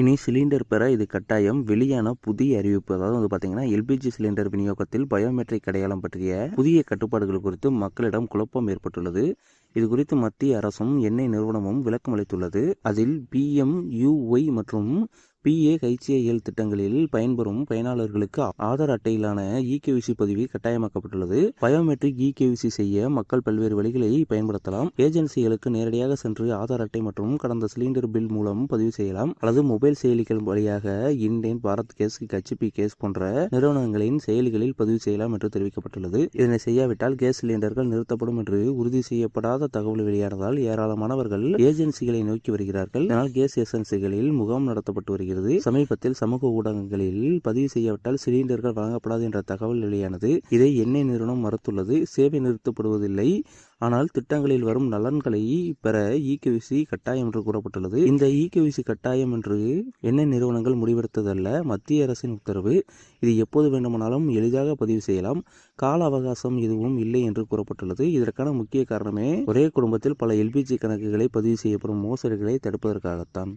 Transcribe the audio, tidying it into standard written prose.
இனி சிலிண்டர் பெற இது கட்டாயம். வெளியான புதிய அறிவிப்பு, அதாவது பார்த்தீங்கன்னா எல்பிஜி சிலிண்டர் விநியோகத்தில் பயோமெட்ரிக் அடையாளம் பற்றிய புதிய கட்டுப்பாடுகள் குறித்து மக்களிடம் குழப்பம் ஏற்பட்டுள்ளது. இது குறித்து மத்திய அரசும் எண்ணெய் நிறுவனமும் விளக்கம் அளித்துள்ளது. அதில் PMUY மற்றும் PAHAL திட்டங்களில் பயன்பெறும் பயனாளர்களுக்கு ஆதார் அட்டையிலான EKYC பதிவு கட்டாயமாக்கப்பட்டுள்ளது. பயோமெட்ரிக் EKYC செய்ய மக்கள் பல்வேறு வழிகளை பயன்படுத்தலாம். ஏஜென்சிகளுக்கு நேரடியாக சென்று ஆதார் அட்டை மற்றும் கடந்த சிலிண்டர் பில் மூலம் பதிவு செய்யலாம், அல்லது மொபைல் செயலிகள் வழியாக Indane, Bharat Gas, HP Gas போன்ற நிறுவனங்களின் செயலிகளில் பதிவு செய்யலாம் என்று தெரிவிக்கப்பட்டுள்ளது. இதனை செய்யாவிட்டால் கேஸ் சிலிண்டர்கள் நிறுத்தப்படும் என்று உறுதி செய்யப்படாத தகவல் வெளியானதால் ஏராளமானவர்கள் ஏஜென்சிகளை நோக்கி வருகிறார்கள். இதனால் கேஸ் ஏஜென்சிகளில் முகாம் நடத்தப்பட்டு வருகிறது. சமீபத்தில் சமூக ஊடகங்களில் பதிவு செய்யப்பட்டால் சிலிண்டர்கள் வழங்கப்படாது என்ற தகவல் வெளியானது. இதை எண்ணெய் நிறுவனம் மறுத்துள்ளது. சேவை நிறுத்தப்படுவதில்லை, ஆனால் திட்டங்களில் வரும் நலன்களை பெற EKYC கட்டாயம் என்று கூறப்பட்டுள்ளது. இந்த EKYC கட்டாயம் என்று எண்ணெய் நிறுவனங்கள் முடிவெடுத்ததல்ல, மத்திய அரசின் உத்தரவு. இது எப்போது வேண்டுமானாலும் எளிதாக பதிவு செய்யலாம், கால அவகாசம் எதுவும் இல்லை என்று கூறப்பட்டுள்ளது. இதற்கான முக்கிய காரணமே ஒரே குடும்பத்தில் பல LPG கணக்குகளை பதிவு செய்யப்படும் மோசடிகளை தடுப்பதற்காகத்தான்.